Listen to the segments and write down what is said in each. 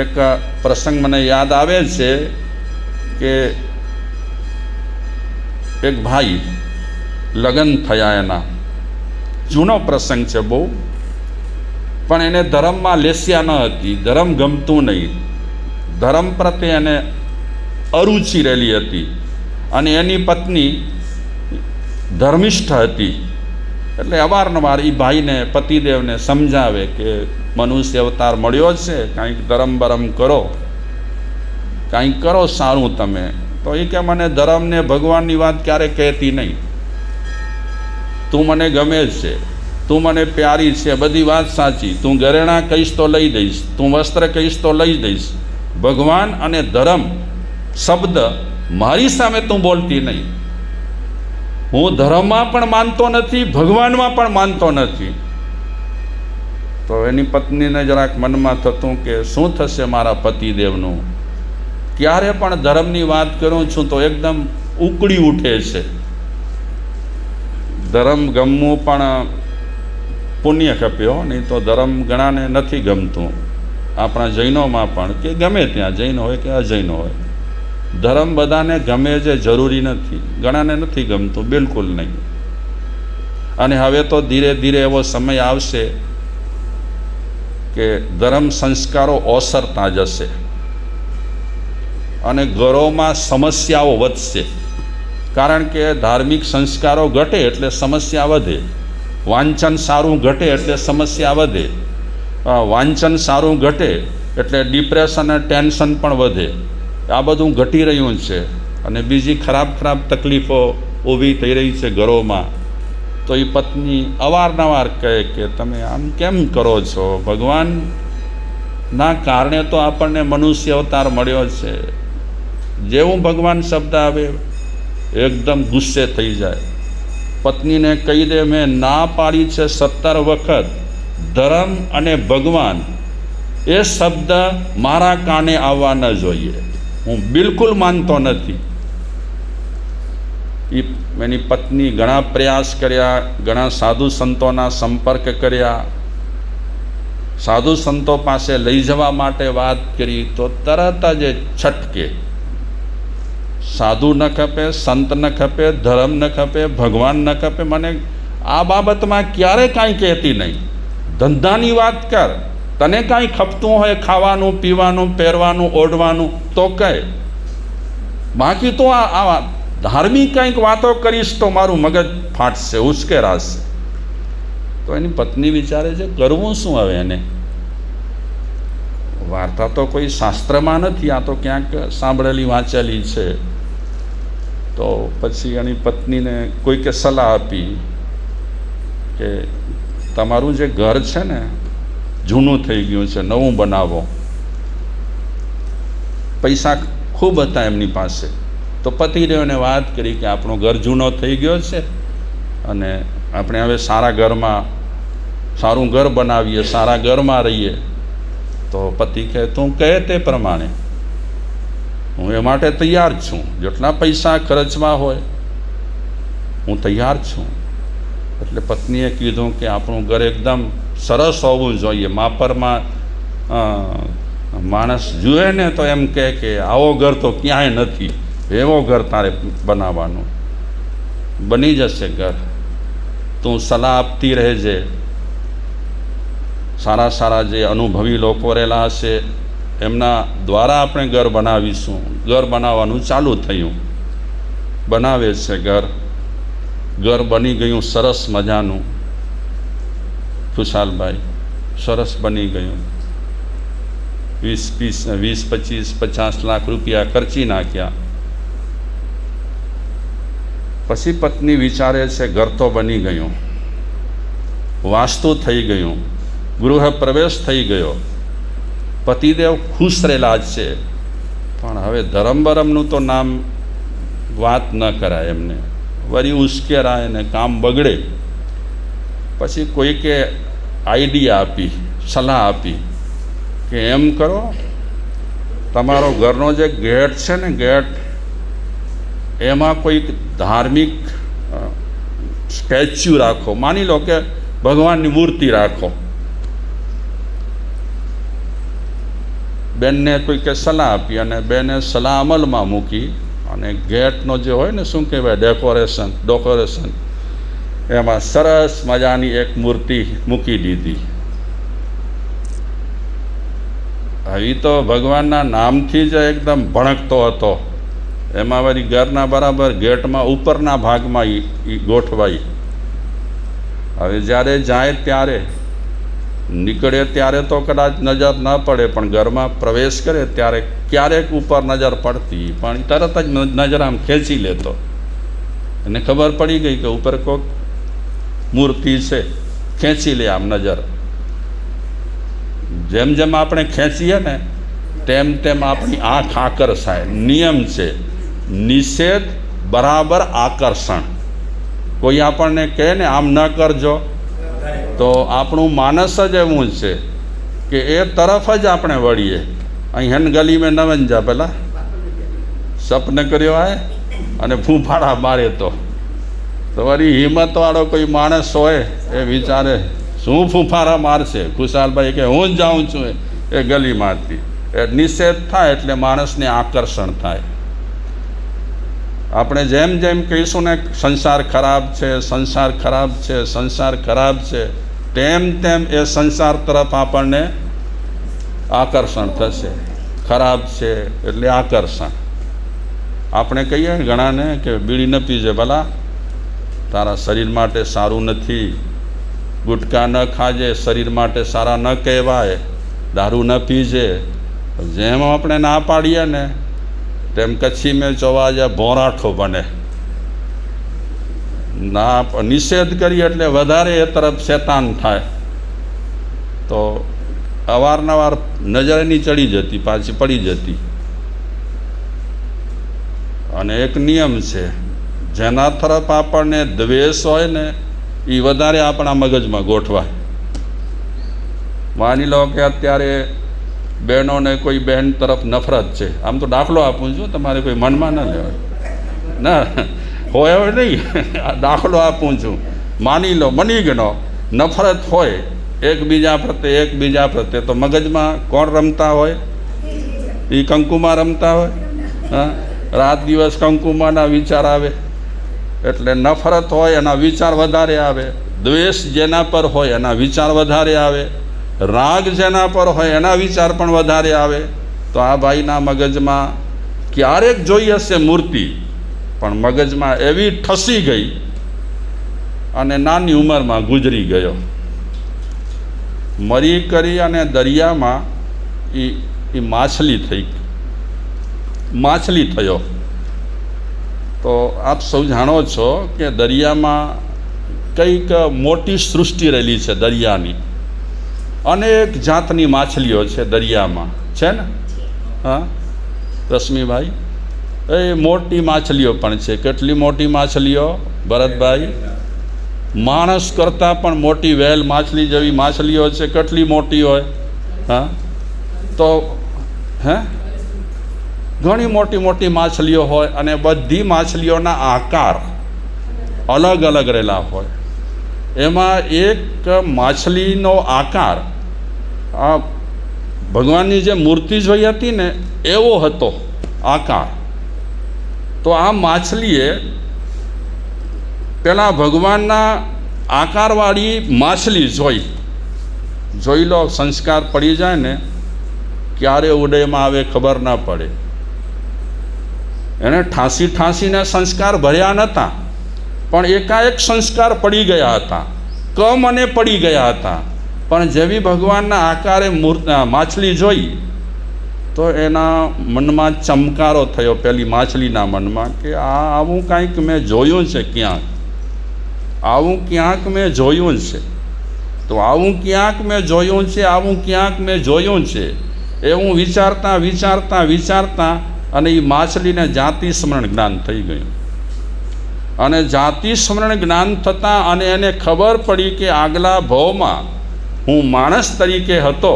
એક પ્રસંગ મને યાદ આવે છે કે એક ભાઈ લગ્ન થયા એના, જૂનો પ્રસંગ છે બહુ, પણ એને ધર્મમાં લેસ્યા ન હતી, ધર્મ ગમતું નહીં, ધર્મ પ્રત્યે એને અરુચિ રહેલી હતી અને એની પત્ની ધર્મિષ્ઠ હતી. એટલે અવારનવાર એ ભાઈને પતિદેવને સમજાવે કે મનુષ્ય અવતાર મળ્યો છે, કાંઈક ધર્મ બરમ કરો, કાંઈક કરો સારું તમે. તો એ કે મને ધર્મને ભગવાનની વાત ક્યારે કહેતી નહીં, તું મને ગમે છે, તું મને પ્યારી છે, બધી વાત સાચી, તું ઘરેણાં કહીશ તો લઈ દઈશ, તું વસ્ત્ર કહીશ તો લઈ દઈશ, ભગવાન અને ધર્મ શબ્દ મારી સામે તું બોલતી નહીં. હું ધર્મમાં પણ માનતો નથી, ભગવાનમાં પણ માનતો નથી. તો એની પત્નીને જરાક મનમાં થતું કે શું થશે મારા પતિદેવનું, ક્યારે પણ ધર્મની વાત કરું છું તો એકદમ ઉકળી ઉઠે છે. ધર્મ ગમવું પણ પુણ્ય ખપ્યો, નહીં તો ધર્મ ઘણાને નથી ગમતું. આપણા જૈનોમાં પણ, કે ગમે ત્યાં જૈન હોય કે અજૈન હોય, ધર્મ બધાને ગમે છે જરૂરી નથી, ઘણાને નથી ગમતું, બિલકુલ નહીં. અને હવે તો ધીરે ધીરે એવો સમય આવશે કે ધર્મ સંસ્કારો ઓસરતા જશે અને ઘરોમાં સમસ્યાઓ વધશે. કારણ કે ધાર્મિક સંસ્કારો ઘટે એટલે સમસ્યા વધે, વાંચન સારું ઘટે એટલે સમસ્યા વધે, વાંચન સારું ઘટે એટલે ડિપ્રેશન અને ટેન્શન પણ વધે. આ બધું ઘટી રહ્યું છે અને બીજી ખરાબ ખરાબ તકલીફો ઊભી થઈ રહી છે ઘરોમાં. તો એ પત્ની અવારનવાર કહે કે તમે આમ કેમ કરો છો, ભગવાનના કારણે તો આપણને મનુષ્ય અવતાર મળ્યો છે. જેવું ભગવાન શબ્દ આવે એકદમ ગુસ્સે થઈ જાય. પત્નીને કહી દે મેં ના પાડી છે 17 વખત, ધર્મ અને ભગવાન એ શબ્દ મારા કાને આવવા ન જોઈએ, હું બિલકુલ માનતો નથી. એની પત્ની ઘણા પ્રયાસ કર્યા, ઘણા સાધુ સંતોના સંપર્ક કર્યા, સાધુ સંતો પાસે લઈ જવા માટે વાત કરી તો તરત જ છટકે. સાધુ ન ખપે, સંત ન ખપે, ધર્મ ન ખપે, ભગવાન ન ખપે, મને આ બાબતમાં ક્યારે કાંઈ કહેતી નહીં. ધંધાની વાત કર, તને કાંઈ ખપતું હોય ખાવાનું પીવાનું પહેરવાનું ઓઢવાનું તો કહે, બાકી તો આ ધાર્મિક કંઈક વાતો કરીશ તો મારું મગજ ફાટશે, ઉશ્કેરાશે. તો એની પત્ની વિચારે છે કરવું શું હવે એને. વાર્તા તો કોઈ શાસ્ત્રમાં નથી, આ તો ક્યાંક સાંભળેલી વાંચેલી છે. તો પછી એની પત્નીને કોઈકે સલાહ આપી કે તમારું જે ઘર છે ને જૂનું થઈ ગયું છે, નવું બનાવો. પૈસા ખૂબ હતા એમની પાસે. તો પતિદેવને વાત કરી કે આપણું ઘર જૂનો થઈ ગયો છે અને આપણે હવે સારા ઘરમાં સારું ઘર બનાવીએ, સારા ઘરમાં રહીએ. તો પતિ કહે તું કહે તે પ્રમાણે હું એ માટે તૈયાર છું, જેટલા પૈસા ખર્ચવા હોય હું તૈયાર છું. એટલે પત્નીએ કીધું કે આપણું ઘર એકદમ સરસ હોવું જોઈએ, માપરમાં માણસ જુએ ને તો એમ કહે કે આવો ઘર તો ક્યાંય નથી, એવો ઘર તારે બનાવવાનું. બની જશે ઘર, તું સલાહ આપતી રહેજે. સારા સારા જે અનુભવી લોકો રહેલા હશે એમના દ્વારા આપણે ઘર બનાવીશું. ઘર બનાવવાનું ચાલુ થયું, બનાવે છે ઘર. ઘર બની ગયું સરસ મજાનું, ખુશાલભાઈ, સરસ બની ગયું. 20, 25, 50 લાખ રૂપિયા ખર્ચી નાખ્યા. પછી પત્ની વિચારે છે ઘર તો બની ગયું, વાસ્તુ થઈ ગયું, ગૃહ પ્રવેશ થઈ ગયો, પતિદેવ ખુશ રહેલા છે, પણ હવે ધર્મ બરમનું તો નામ વાત ન કરાય એમને, વળી ઉશ્કેરાય ને કામ બગડે. પછી કોઈકે આઈડિયા આપી, સલાહ આપી કે એમ કરો, તમારો ઘરનો જે ગેટ છે ને ગેટ, એમાં કોઈક ધાર્મિક સ્ટેચ્યુ રાખો, માની લો કે ભગવાનની મૂર્તિ રાખો. બેનને કોઈકે સલાહ આપી અને બેને સલાહ અમલમાં મૂકી અને ગેટનો જે હોય ને શું કહેવાય ડેકોરેશન એમાં સરસ મજાની એક મૂર્તિ મૂકી દીધી. હવે તો ભગવાનના નામથી જ એકદમ ભણકતો હતો. એમાં વળી ઘરના બરાબર ગેટમાં ઉપરના ભાગમાં એ ગોઠવાઈ. હવે જ્યારે જાય ત્યારે નીકળે ત્યારે તો કદાચ નજર ન પડે, પણ ઘરમાં પ્રવેશ કરે ત્યારે ક્યારેક ઉપર નજર પડતી, પણ તરત જ નજર આમ ખેંચી લેતો. એને ખબર પડી ગઈ કે ઉપર કોઈક મૂર્તિ છે, ખેંચી લે આમ નજર. જેમ જેમ આપણે ખેંચીએ ને તેમ તેમ આપણી આંખ આકર્ષાય. નિયમ છે, નિષેધ બરાબર આકર્ષણ. કોઈ આપણને કહે ને આમ ન કરજો, તો આપણું માનસ જ એવું છે કે એ તરફ જ આપણે વળીએ. અહીં હેન ગલી મેં ન જા પેલા સપને કર્યો આય અને ફૂંફાડા મારે તો વળી હિંમતવાળો કોઈ માણસ હોય એ વિચારે શું ફૂંફાડા મારશે. ખુશાલભાઈ કે હું જ જાઉં છું એ ગલીમાંથી. એ નિષેધ થાય એટલે માણસને આકર્ષણ થાય. આપણે જેમ જેમ કહીશું ને સંસાર ખરાબ છે, સંસાર ખરાબ છે, સંસાર ખરાબ છે, તેમ તેમ એ સંસાર તરફ આપણને આકર્ષણ થશે. ખરાબ છે એટલે આકર્ષણ. આપણે કહીએ ઘણાને કે બીડી ન પીજે, ભલા તારા શરીર માટે સારું નથી. ગુટકા ન ખાજે, શરીર માટે સારા ન કહેવાય. દારૂ ન પીજે. જેમ આપણે ના પાડીએ ને તેમ કચ્છી મેં જોવા જાય ભોરાઠો બને. ના નિષેધ કરીએ એટલે વધારે એ તરફ શેતાન થાય. તો અવારનવાર નજર એની ચડી જતી, પાછી પડી જતી. અને એક નિયમ છે, જેના તરફ આપણને દ્વેષ હોય ને એ વધારે આપણા મગજમાં ગોઠવાય. માની લો કે અત્યારે બહેનોને કોઈ બહેન તરફ નફરત છે. આમ તો દાખલો આપું છું, તમારે કોઈ મનમાં ન લેવાય ના હોય હોય નહીં. દાખલો આપું છું. માની લો મની ગણો નફરત હોય એકબીજા પ્રત્યે, તો મગજમાં કોણ રમતા હોય? એ કંકુમાં રમતા હોય. હા, રાત દિવસ કંકુમાના વિચાર આવે. એટલે નફરત હોય એના વિચાર વધારે આવે. દ્વેષ જેના પર હોય એના વિચાર વધારે આવે. રાગ જેના પર હોય એના વિચાર પણ વધારે આવે. તો આ ભાઈના મગજમાં ક્યારેક જોઈ હશે મૂર્તિ, પણ મગજમાં એવી ઠસી ગઈ અને નાની ઉંમરમાં ગુજરી ગયો. મરી કરી અને દરિયામાં એ માછલી થયો. તો આપ સૌ જાણો છો કે દરિયામાં કંઈક મોટી સૃષ્ટિ રહેલી છે. દરિયાની અનેક જાતની માછલીઓ છે દરિયામાં, છે ને? હા રશ્મિભાઈ, એ મોટી માછલીઓ પણ છે. કેટલી મોટી માછલીઓ ભરતભાઈ? માણસ કરતાં પણ મોટી વેલ માછલી જેવી માછલીઓ છે. કેટલી મોટી હોય? હા, તો ઘણી મોટી મોટી માછલીઓ હોય અને બધી માછલીઓના આકાર અલગ અલગ રહેલા હોય. એમાં એક માછલીનો આકાર આ ભગવાનની જે મૂર્તિ જોઈ હતી ને એવો હતો આકાર. તો આ માછલીએ પેલા ભગવાનના આકારવાળી માછલી જોઈ લો. સંસ્કાર પડી જાય ને ક્યારે ઉદયમાં આવે ખબર ના પડે. એને ઠાંસીને સંસ્કાર ભર્યા નહોતા, પણ એકાએક સંસ્કાર પડી ગયા હતા. મને પડી ગયા હતા. પણ જેવી ભગવાનના આકારે માછલી જોઈ તો એના મનમાં ચમકારો થયો, પેલી માછલીના મનમાં, કે આવું કાંઈક મેં જોયું છે ક્યાંક. આવું ક્યાંક મેં જોયું છે. તો આવું ક્યાંક મેં જોયું છે એવું વિચારતા અને એ માછલીને જાતિ સ્મરણ જ્ઞાન થઈ ગયું. અને જાતિ સ્મરણ જ્ઞાન થતાં અને એને ખબર પડી કે આગલા ભાવમાં હું માણસ તરીકે હતો.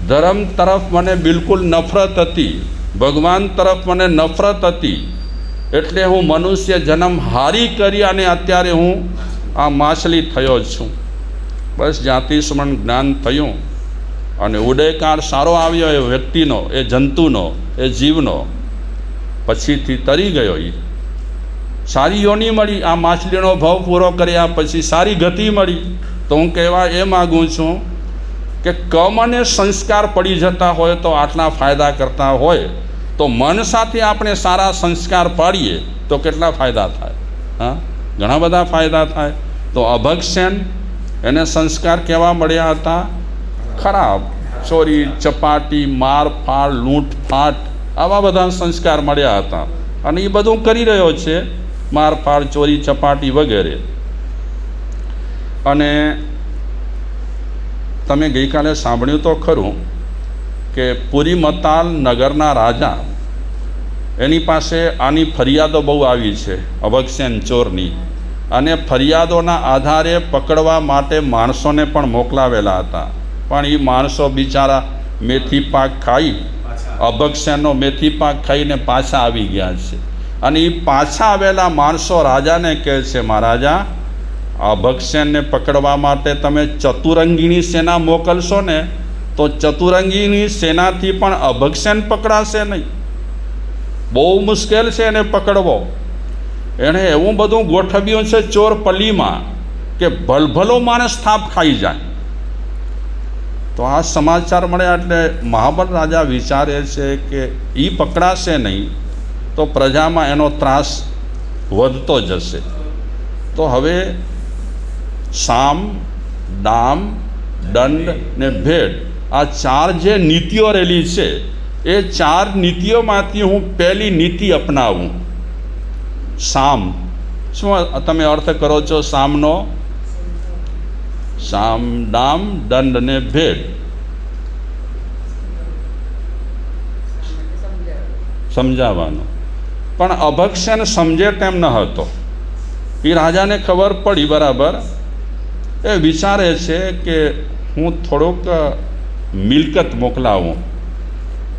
ધર્મ તરફ મને બિલકુલ નફરત હતી, ભગવાન તરફ મને નફરત હતી. એટલે હું મનુષ્ય જન્મ હારી કરી અને અત્યારે હું આ માછલી થયો છું. બસ જાતિ સ્મરણ જ્ઞાન થયું અને ઉદયકાળ સારો આવ્યો એ વ્યક્તિનો, એ જંતુનો, એ જીવનો, પછીથી તરી ગયો. એ સારી યોની મળી, આ માછલીનો ભાવ પૂરો કર્યા પછી સારી ગતિ મળી. તો હું કહેવા એ માગું છું કે કર્મ અને સંસ્કાર પડી જતા હોય તો આટલા ફાયદા કરતા હોય, તો મન સાથે આપણે સારા સંસ્કાર પાડીએ તો કેટલા ફાયદા થાય? હા, ઘણા બધા ફાયદા થાય. તો અભગસેન, એને સંસ્કાર કેવા મળ્યા હતા? ખરાબ. ચોરી ચપાટી, મારફાડ, લૂંટફાટ, આવા બધા સંસ્કાર મળ્યા હતા. અને એ બધું કરી રહ્યો છે, મારફાડ, ચોરી ચપાટી વગેરે. અને તમે ગઈકાલે સાંભળ્યું તો ખરું કે પુરી મતાલ નગરના રાજા, એની પાસે આની ફરિયાદો બહુ આવી છે અભગસેન ચોરની, અને ફરિયાદોના આધારે પકડવા માટે માણસોને પણ મોકલાવેલા હતા. પણ એ માણસો બિચારા મેથી પાક ખાઈ, અભગસેનનો મેથી પાક ખાઈને પાછા આવી ગયા છે. અને એ પાછા આવેલા માણસો રાજાને કહે છે, મહારાજા, અભગસેનને પકડવા માટે તમે ચતુરંગીની સેના મોકલશો ને તો ચતુરંગીની સેનાથી પણ અભગસેન પકડાશે નહીં. બહુ મુશ્કેલ છે એને પકડવો. એણે એવું બધું ગોઠવ્યું છે ચોર પલ્લીમાં કે ભલભલો માણસ થાપ ખાઈ જાય. તો આ સમાચાર મળ્યા એટલે મહાબળ રાજા વિચારે છે કે એ પકડાશે નહીં તો પ્રજામાં એનો ત્રાસ વધતો જશે. તો હવે સામ, દામ, દંડ ને ભેદ, આ ચાર જે નીતિઓ રહેલી છે, એ ચાર નીતિઓમાંથી હું પહેલી નીતિ અપનાવું. સામ, શું તમે અર્થ કરો છો સામનો? સામ, દામ, દંડ ને ભેદ. સમજાવવાનું. પણ અભગસેન સમજે તેમ ન હતો. એ રાજાને ખબર પડી બરાબર. એ વિચારે છે કે હું થોડુંક મિલકત મોકલાવું,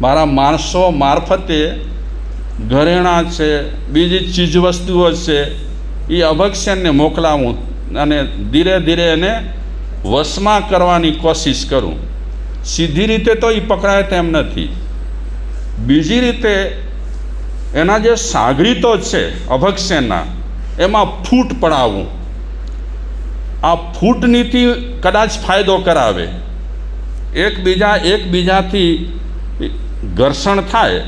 મારા માણસો મારફતે ઘરેણાં છે, બીજી ચીજવસ્તુઓ છે, એ અભગસેનને મોકલાવું અને ધીરે ધીરે એને વશમાં કરવાની કોશિશ કરું. સીધી રીતે તો એ પકડાય તેમ નથી. બીજી રીતે એના જે સાગરીતો છે અભગસેનના, એમાં ફૂટ પડાવું. આ ફૂટનીતિ કદાચ ફાયદો કરાવે. એકબીજાથી ઘર્ષણ થાય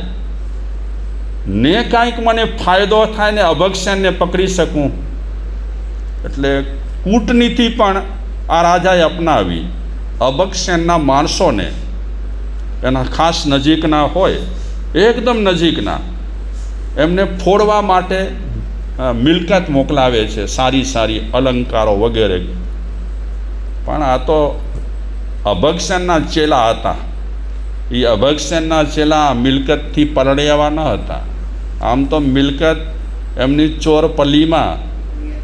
ને કાંઈક મને ફાયદો થાય ને અભગસેનને પકડી શકું. એટલે કૂટનીતિ પણ આ રાજાએ અપનાવી. અભગસેનના માણસોને, એના ખાસ નજીકના હોય, એકદમ નજીકના, એમને ફોડવા માટે મિલકત મોકલાવે છે, સારી સારી અલંકારો વગેરે. પણ આ તો અભગસેનના ચેલા હતા. એ અભગસેનના ચેલા મિલકતથી પરણ્યા ન હતા. આમ તો મિલકત એમની ચોર પલ્લીમાં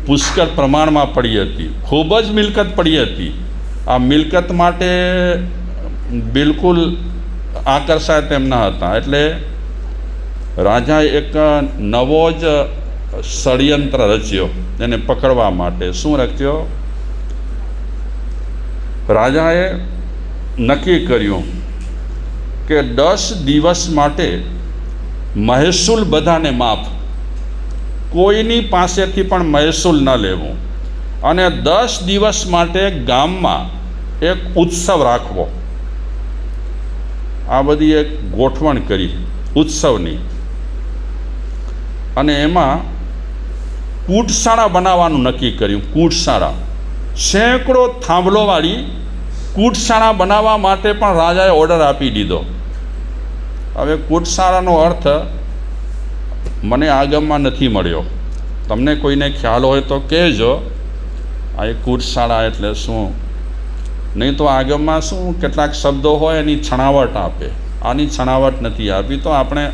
પુષ્કળ પ્રમાણમાં પડી હતી, ખૂબ જ મિલકત પડી હતી. આ મિલકત માટે બિલકુલ આકર્ષાય તેમ ન હતા. એટલે રાજાએ એક નવો જ ષડયંત્ર રચ્યો એને પકડવા માટે. શું રચ્યો? રાજાએ નક્કી કર્યું કે 10 દિવસ માટે મહેસૂલ બધાને માફ, કોઈની પાસેથી પણ મહેસૂલ ન લેવું, અને 10 દિવસ માટે ગામમાં એક ઉત્સવ રાખવો. આ બધી એક ગોઠવણ કરી ઉત્સવની. અને એમાં કૂટશાળા બનાવવાનું નક્કી કર્યું. કૂટશાળા, સેંકડો થાંભલોવાળી કૂટશાળા બનાવવા માટે પણ રાજાએ ઓર્ડર આપી દીધો. હવે કૂટશાળાનો અર્થ મને આગમમાં નથી મળ્યો. તમને કોઈને ખ્યાલ હોય તો કહેજો. આ એક કૂટશાળા એટલે શું? નહીં તો આગમમાં શું કેટલાક શબ્દો હોય એની છણાવટ આપે. આની છણાવટ નથી આપી, તો આપણે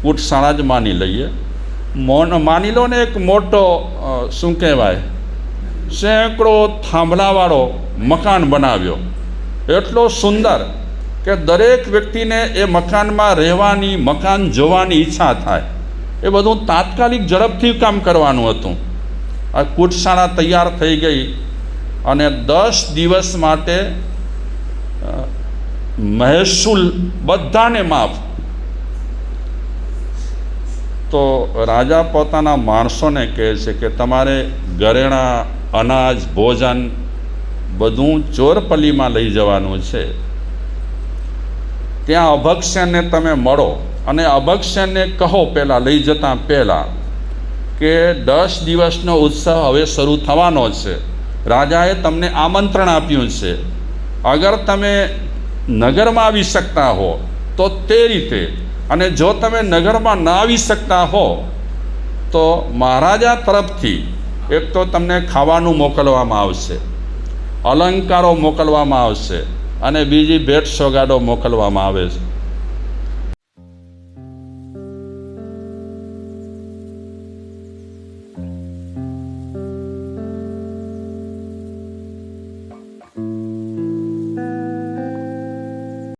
કૂટશાળા જ માની લઈએ. માની લો ને એક મોટો શું કહેવાય, સેંકડો થાંભલાવાળો મકાન બનાવ્યો, એટલો સુંદર કે દરેક વ્યક્તિને એ મકાનમાં રહેવાની, મકાન જોવાની ઈચ્છા થાય. એ બધું તાત્કાલિક ઝડપથી કામ કરવાનું હતું. આ કૂટશાળા તૈયાર થઈ ગઈ અને 10 દિવસ માટે મહેસૂલ બધાને માફ. તો રાજા પોતાના માણસોને કહે છે કે તમારે ઘરેણાં, અનાજ, ભોજન બધું ચોરપલ્લીમાં લઈ જવાનું છે. ત્યાં અભક્ષ્યને તમે મળો અને અભક્ષ્યને કહો પહેલાં લઈ જતાં પહેલાં કે 10 દિવસનો ઉત્સવ હવે શરૂ થવાનો છે. રાજાએ તમને આમંત્રણ આપ્યું છે. અગર તમે નગરમાં આવી શકતા હો તો તે રીતે, અને જો તમે નગરમાં ના આવી શકતા હો તો મહારાજા તરફથી એક તો તમને ખાવાનું મોકલવામાં આવશે, અલંકારો મોકલવામાં આવશે અને બીજી ભેટ સોગાદો મોકલવામાં આવે છે.